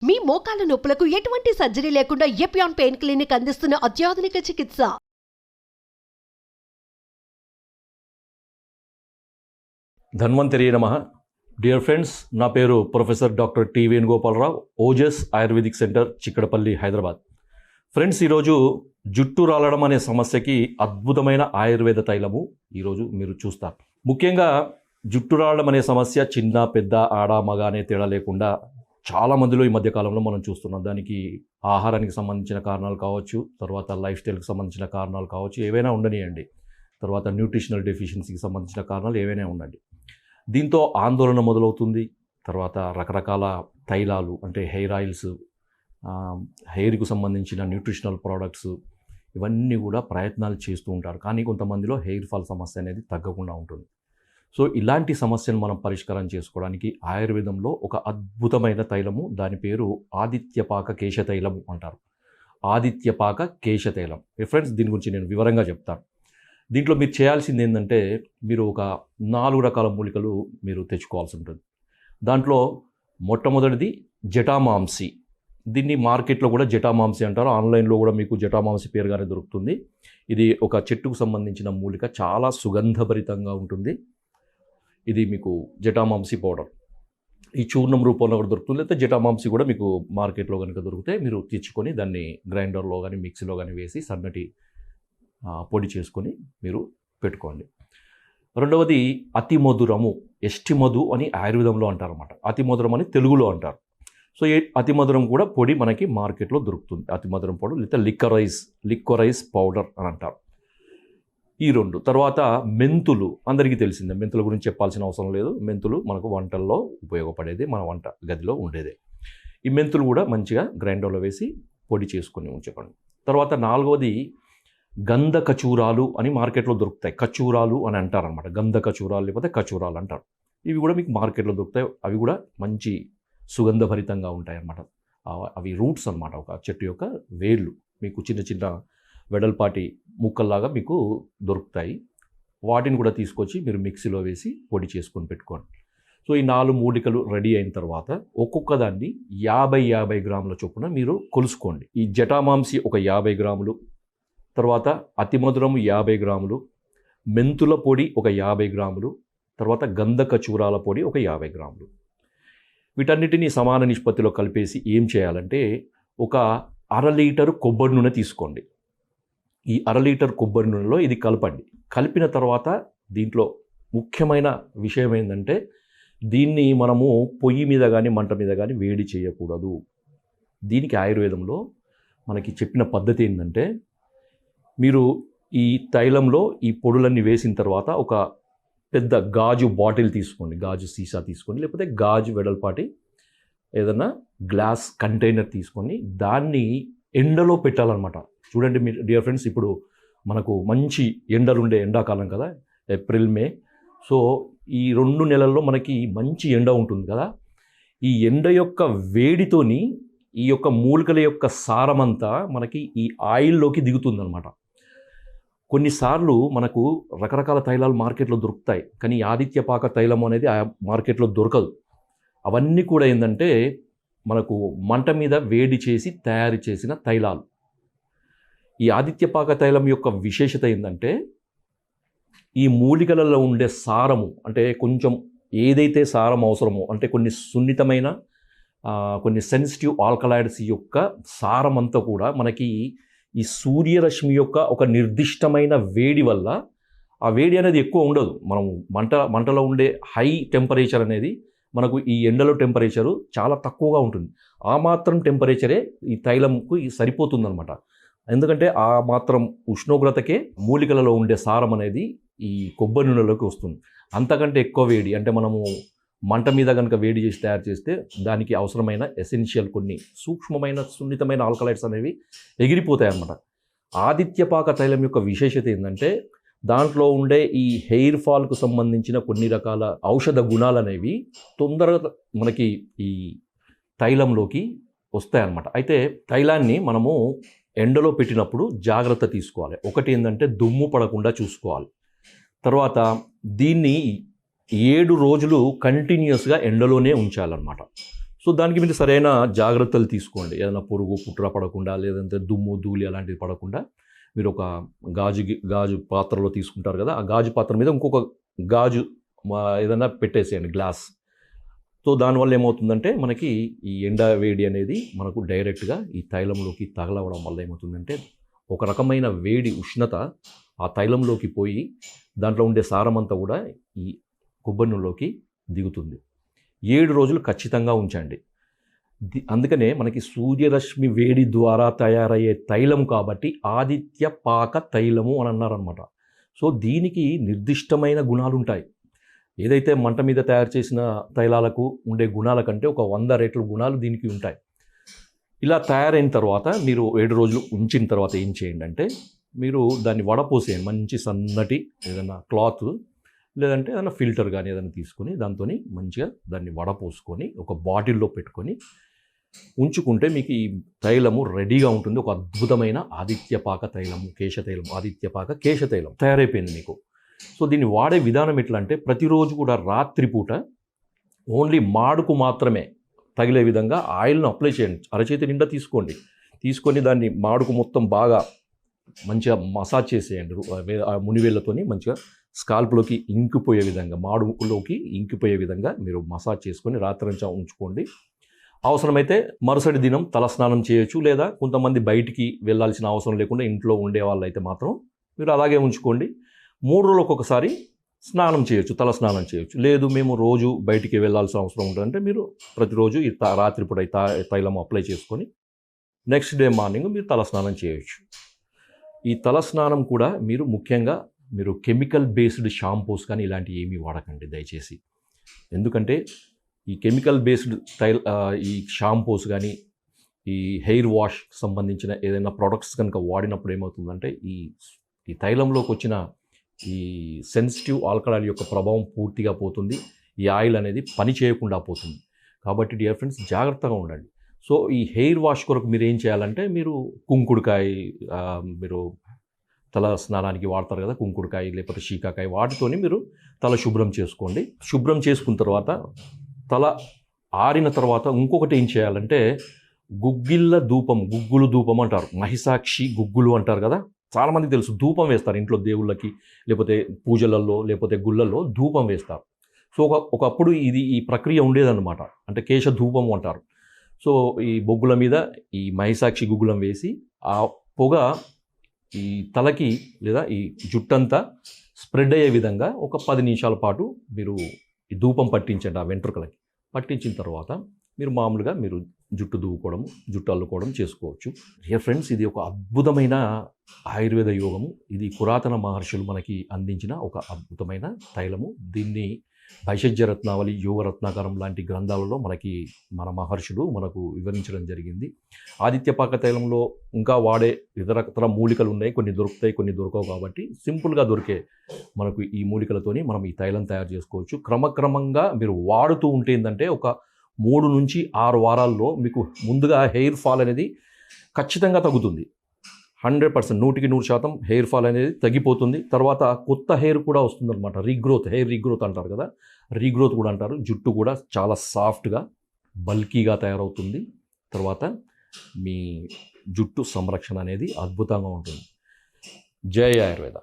మీ మోకాల నొప్పులకు ఎటువంటి సర్జరీ లేకుండా ఎపియాన్ పెయిన్ క్లినిక్ అందిస్తున్న అత్యాధునిక చికిత్స. ధన్వంతరి నమః. డియర్ ఫ్రెండ్స్, నా పేరు professor doctor T Venugopalarao, Ojas ayurvedic centre, Chikkadpally, Hyderabad. Friends, ఈరోజు జుట్టు రాలడం అనే సమస్యకి అద్భుతమైన ఆయుర్వేద తైలము ఈరోజు మీరు చూస్తారు. ముఖ్యంగా జుట్టు రాలడం అనే సమస్య చిన్న పెద్ద ఆడ మగ అనే తేడా లేకుండా చాలా మందిలో ఈ మధ్యకాలంలో మనం చూస్తున్నాం. దానికి ఆహారానికి సంబంధించిన కారణాలు కావచ్చు, తర్వాత లైఫ్ స్టైల్కి సంబంధించిన కారణాలు కావచ్చు, ఏవైనా ఉండనియండి, తర్వాత న్యూట్రిషనల్ డెఫిషియన్సీకి సంబంధించిన కారణాలు ఏవైనా ఉండండి. దీంతో ఆందోళన మొదలవుతుంది. తర్వాత రకరకాల తైలాలు అంటే హెయిర్ ఆయిల్స్, హెయిర్కు సంబంధించిన న్యూట్రిషనల్ ప్రోడక్ట్స్, ఇవన్నీ కూడా ప్రయత్నాలు చేస్తూ ఉంటారు. కానీ కొంతమందిలో హెయిర్ ఫాల్ సమస్య అనేది తగ్గకుండా ఉంటుంది. సో ఇలాంటి సమస్యను మనం పరిష్కారం చేసుకోవడానికి ఆయుర్వేదంలో ఒక అద్భుతమైన తైలము, దాని పేరు ఆదిత్యపాక కేశతైలము అంటారు. ఆదిత్యపాక కేశతైలం. ఫ్రెండ్స్, దీని గురించి నేను వివరంగా చెప్తాను. దీంట్లో మీరు చేయాల్సింది ఏంటంటే, మీరు ఒక 4 రకాల మూలికలు మీరు తెచ్చుకోవాల్సి ఉంటుంది. దాంట్లో మొట్టమొదటిది జటామాంసి. దీన్ని మార్కెట్లో కూడా జటామాంసి అంటారు, ఆన్లైన్లో కూడా మీకు జటామాంసి పేరుగానే దొరుకుతుంది. ఇది ఒక చెట్టుకు సంబంధించిన మూలిక, చాలా సుగంధభరితంగా ఉంటుంది. ఇది మీకు జటామాంసి పౌడర్ ఈ చూర్ణం రూపంలో కూడా దొరుకుతుంది, లేకపోతే జటామాంసి కూడా మీకు మార్కెట్లో కనుక దొరికితే మీరు తెచ్చుకొని దాన్ని గ్రైండర్లో కానీ మిక్సీలో కానీ వేసి సన్నటి పొడి చేసుకొని మీరు పెట్టుకోండి. రెండవది అతి మధురము, ఎస్టి మధు అని ఆయుర్వేదంలో అంటారు అన్నమాట. అతి మధురం అని తెలుగులో అంటారు. సో ఈ అతి మధురం కూడా పొడి మనకి మార్కెట్లో దొరుకుతుంది. అతి మధురం పౌడర్ లేదా లిక్వరైజ్ పౌడర్ అని అంటారు. ఈ 2. తర్వాత మెంతులు, అందరికీ తెలిసిందే, మెంతుల గురించి చెప్పాల్సిన అవసరం లేదు. మెంతులు మనకు వంటల్లో ఉపయోగపడేది, మన వంట గదిలో ఉండేదే. ఈ మెంతులు కూడా మంచిగా గ్రైండర్లో వేసి పొడి చేసుకొని ఉంచుకోండి. తర్వాత 4వది గంధ కచూరాలు అని మార్కెట్లో దొరుకుతాయి. కచూరాలు అని అంటారనమాట. గంధ కచూరాలు లేకపోతే కచూరాలు అంటారు. ఇవి కూడా మీకు మార్కెట్లో దొరుకుతాయి. అవి కూడా మంచి సుగంధభరితంగా ఉంటాయి అన్నమాట. అవి రూట్స్ అన్నమాట, ఒక చెట్టు యొక్క వేళ్ళు. మీకు చిన్న చిన్న వెడల్పాటి ముక్కల్లాగా మీకు దొరుకుతాయి. వాటిని కూడా తీసుకొచ్చి మీరు మిక్సీలో వేసి పొడి చేసుకొని పెట్టుకోండి. సో ఈ 4 మూలికలు రెడీ అయిన తర్వాత ఒక్కొక్క దాన్ని 50 గ్రాముల చొప్పున మీరు కొలుసుకోండి. ఈ జటామాంసి ఒక 50 గ్రాములు, తర్వాత అతిమధురము 50 గ్రాములు, మెంతుల పొడి ఒక 50 గ్రాములు, తర్వాత గంధ కచూరాల పొడి ఒక 50 గ్రాములు. వీటన్నిటినీ సమాన నిష్పత్తిలో కలిపేసి ఏం చేయాలంటే, ఒక 1/2 లీటరు కొబ్బరి నూనె తీసుకోండి. ఈ 1/2 లీటర్ కొబ్బరి నూనెలో ఇది కలపండి. కలిపిన తర్వాత దీంట్లో ముఖ్యమైన విషయం ఏంటంటే, దీన్ని మనము పొయ్యి మీద కానీ మంట మీద కానీ వేడి చేయకూడదు. దీనికి ఆయుర్వేదంలో మనకి చెప్పిన పద్ధతి ఏంటంటే, మీరు ఈ తైలంలో ఈ పొడులన్నీ వేసిన తర్వాత ఒక పెద్ద గాజు బాటిల్ తీసుకోండి, గాజు సీసా తీసుకోండి, లేకపోతే గాజు వెడల్పాటి ఏదన్నా గ్లాస్ కంటైనర్ తీసుకొని దాన్ని ఎండలో పెట్టాలన్నమాట. చూడండి మీరు డియర్ ఫ్రెండ్స్, ఇప్పుడు మనకు మంచి ఎండలుండే ఎండాకాలం కదా, ఏప్రిల్ మే. సో ఈ 2 నెలల్లో మనకి మంచి ఎండ ఉంటుంది కదా. ఈ ఎండ యొక్క వేడితోని ఈ యొక్క మూలికల యొక్క సారమంతా మనకి ఈ ఆయిల్లోకి దిగుతుందన్నమాట. కొన్నిసార్లు మనకు రకరకాల తైలాలు మార్కెట్లో దొరుకుతాయి, కానీ ఆదిత్యపాక తైలం అనేది ఆ మార్కెట్లో దొరకదు. అవన్నీ కూడా ఏంటంటే మనకు మంట మీద వేడి చేసి తయారు చేసిన తైలాలు. ఈ ఆదిత్యపాక తైలం యొక్క విశేషత ఏంటంటే, ఈ మూలికలలో ఉండే సారము, అంటే కొంచెం ఏదైతే సారం అవసరమో, అంటే కొన్ని సున్నితమైన కొన్ని సెన్సిటివ్ ఆల్కలాయిడ్స్ యొక్క సారం అంతా కూడా మనకి ఈ సూర్యరశ్మి యొక్క ఒక నిర్దిష్టమైన వేడి వల్ల, ఆ వేడి అనేది ఎక్కువ ఉండదు. మనం మంటలో ఉండే హై టెంపరేచర్ అనేది మనకు ఈ ఎండలో టెంపరేచరు చాలా తక్కువగా ఉంటుంది. ఆ మాత్రం టెంపరేచరే ఈ తైలంకు సరిపోతుందన్నమాట. ఎందుకంటే ఆ మాత్రం ఉష్ణోగ్రతకే మూలికలలో ఉండే సారం అనేది ఈ కొబ్బరి నూనెలోకి వస్తుంది. అంతకంటే ఎక్కువ వేడి అంటే మనము మంట మీద కనుక వేడి చేసి తయారు చేస్తే దానికి అవసరమైన ఎసెన్షియల్ కొన్ని సూక్ష్మమైన సున్నితమైన ఆల్కలైడ్స్ అనేవి ఎగిరిపోతాయి అన్నమాట. ఆదిత్యపాక తైలం యొక్క విశేషత ఏంటంటే, దాంట్లో ఉండే ఈ హెయిర్ ఫాల్కు సంబంధించిన కొన్ని రకాల ఔషధ గుణాలు అనేవి తొందరగా మనకి ఈ తైలంలోకి వస్తాయన్నమాట. అయితే తైలాన్ని మనము ఎండలో పెట్టినప్పుడు జాగ్రత్త తీసుకోవాలి. ఒకటి ఏంటంటే దుమ్ము పడకుండా చూసుకోవాలి. తర్వాత దీన్ని 7 రోజులు కంటిన్యూస్గా ఎండలోనే ఉంచాలన్నమాట. సో దానికి మీరు సరైన జాగ్రత్తలు తీసుకోండి. ఏదైనా పురుగు పుట్ర పడకుండా, లేదంటే దుమ్ము ధూళి అలాంటివి పడకుండా మీరు ఒక గాజు పాత్రలో తీసుకుంటారు కదా, ఆ గాజు పాత్ర మీద ఇంకొక గాజు ఏదైనా పెట్టేసేయండి, గ్లాస్. సో దానివల్ల ఏమవుతుందంటే మనకి ఈ ఎండ వేడి అనేది మనకు డైరెక్ట్గా ఈ తైలంలోకి తగలవడం వల్ల ఏమవుతుందంటే ఒక రకమైన వేడి ఉష్ణత ఆ తైలంలోకి పోయి దాంట్లో ఉండే సారమంతా కూడా ఈ కొబ్బరి నూనెలోకి దిగుతుంది. 7 రోజులు ఖచ్చితంగా ఉంచండి. అందుకనే మనకి సూర్యరశ్మి వేడి ద్వారా తయారయ్యే తైలం కాబట్టి ఆదిత్య పాక తైలము అని అన్నారనమాట. సో దీనికి నిర్దిష్టమైన గుణాలు ఉంటాయి. ఏదైతే మంట మీద తయారు చేసిన తైలాలకు ఉండే గుణాల కంటే ఒక 100 రెట్ల గుణాలు దీనికి ఉంటాయి. ఇలా తయారైన తర్వాత మీరు 7 రోజులు ఉంచిన తర్వాత ఏం చేయండి అంటే మీరు దాన్ని వడపోసేయండి. మంచి సన్నటి ఏదైనా క్లాత్ లేదంటే ఏదైనా ఫిల్టర్ కానీ ఏదైనా తీసుకొని దాంతో మంచిగా దాన్ని వడపోసుకొని ఒక బాటిల్లో పెట్టుకొని ఉంచుకుంటే మీకు ఈ తైలము రెడీగా ఉంటుంది. ఒక అద్భుతమైన ఆదిత్యపాక తైలము, కేశతైలం, ఆదిత్యపాక కేశతైలం తయారైపోయింది మీకు. సో దీన్ని వాడే విధానం ఎట్లా అంటే ప్రతిరోజు కూడా రాత్రిపూట ఓన్లీ మాడుకు మాత్రమే తగిలే విధంగా ఆయిల్ను అప్లై చేయండి. అరచేతి నిండా తీసుకోండి. తీసుకొని దాన్ని మాడుకు మొత్తం బాగా మంచిగా మసాజ్ చేసేయండి. మునివేళ్ళతోని మంచిగా స్కాల్ప్లోకి ఇంకిపోయే విధంగా, మాడులోకి ఇంకిపోయే విధంగా మీరు మసాజ్ చేసుకొని రాత్రంతా ఉంచుకోండి. అవసరమైతే మరుసటి దినం తలస్నానం చేయొచ్చు, లేదా కొంతమంది బయటికి వెళ్ళాల్సిన అవసరం లేకుండా ఇంట్లో ఉండే వాళ్ళు అయితే మాత్రం మీరు అలాగే ఉంచుకోండి. 3 రోజులకు ఒకసారి స్నానం చేయొచ్చు, తల స్నానం చేయొచ్చు. లేదు మేము రోజు బయటికి వెళ్ళాల్సిన అవసరం ఉంటుందంటే మీరు ప్రతిరోజు ఈ రాత్రిపూట తైలం అప్లై చేసుకొని నెక్స్ట్ డే మార్నింగ్ మీరు తల స్నానం చేయొచ్చు. ఈ తల స్నానం కూడా మీరు ముఖ్యంగా మీరు కెమికల్ బేస్డ్ షాంపూస్ కానీ ఇలాంటివి ఏమీ వాడకండి దయచేసి. ఎందుకంటే ఈ కెమికల్ బేస్డ్ ఈ షాంపూస్ కానీ ఈ హెయిర్ వాష్ సంబంధించిన ఏదైనా ప్రొడక్ట్స్ కనుక వాడినప్పుడు ఏమవుతుందంటే ఈ తైలంలోకి వచ్చిన ఈ సెన్సిటివ్ ఆల్కహాల్ యొక్క ప్రభావం పూర్తిగా పోతుంది. ఈ ఆయిల్ అనేది పని చేయకుండా పోతుంది. కాబట్టి డియర్ ఫ్రెండ్స్ జాగ్రత్తగా ఉండండి. సో ఈ హెయిర్ వాష్ కొరకు మీరు ఏం చేయాలంటే మీరు కుంకుడుకాయ, మీరు తల స్నానానికి వాడతారు కదా కుంకుడుకాయ లేకపోతే శీకాకాయ, వాటితోని మీరు తల శుభ్రం చేసుకోండి. శుభ్రం చేసుకున్న తర్వాత తల ఆరిన తర్వాత ఇంకొకటి ఏం చేయాలంటే గుగ్గిళ్ళ ధూపం, గుగ్గులు ధూపం అంటారు, మహిషాక్షి గుగ్గులు అంటారు కదా, చాలామంది తెలుసు. ధూపం వేస్తారు ఇంట్లో దేవుళ్ళకి, లేకపోతే పూజలలో, లేకపోతే గుళ్ళల్లో ధూపం వేస్తారు. సో ఒకప్పుడు ఈ ప్రక్రియ ఉండేదన్నమాట. అంటే కేశ ధూపం అంటారు. సో ఈ బొగ్గుల మీద ఈ మహిషాక్షి గుగ్గులం వేసి ఆ పొగ ఈ తలకి లేదా ఈ జుట్టంతా స్ప్రెడ్ అయ్యే విధంగా ఒక 10 నిమిషాల పాటు మీరు ఈ ధూపం పట్టించండి ఆ వెంట్రుకలకి. పట్టించిన తర్వాత మీరు మామూలుగా మీరు జుట్టు దువ్వుకోవడం, జుట్టు అల్లుకోవడం చేసుకోవచ్చు. డియర్ ఫ్రెండ్స్, ఇది ఒక అద్భుతమైన ఆయుర్వేద యోగము. ఇది పురాతన మహర్షులు మనకి అందించిన ఒక అద్భుతమైన తైలము. దీన్ని భైషజ్య రత్నావళి, యోగ రత్నాకరం లాంటి గ్రంథాలలో మన మహర్షులు మనకు వివరించడం జరిగింది. ఆదిత్యపాక తైలంలో ఇంకా వాడే ఇతర మూలికలు ఉన్నాయి. కొన్ని దొరుకుతాయి, కొన్ని దొరకవు. కాబట్టి సింపుల్గా దొరికే మనకు ఈ మూలికలతోని మనం ఈ తైలం తయారు చేసుకోవచ్చు. క్రమక్రమంగా మీరు వాడుతూ ఉంటే ఏంటంటే ఒక 3 నుంచి 6 వారాల్లో మీకు ముందుగా హెయిర్ ఫాల్ అనేది ఖచ్చితంగా తగ్గుతుంది. 100%, 100% హెయిర్ ఫాల్ అనేది తగ్గిపోతుంది. తర్వాత కొత్త హెయిర్ కూడా వస్తుందన్నమాట. రీగ్రోత్, హెయిర్ రీగ్రోత్ అంటారు కదా, రీగ్రోత్ కూడా అంటారు. జుట్టు కూడా చాలా సాఫ్ట్గా, బల్కీగా తయారవుతుంది. తర్వాత మీ జుట్టు సంరక్షణ అనేది అద్భుతంగా ఉంటుంది. జై ఆయుర్వేద.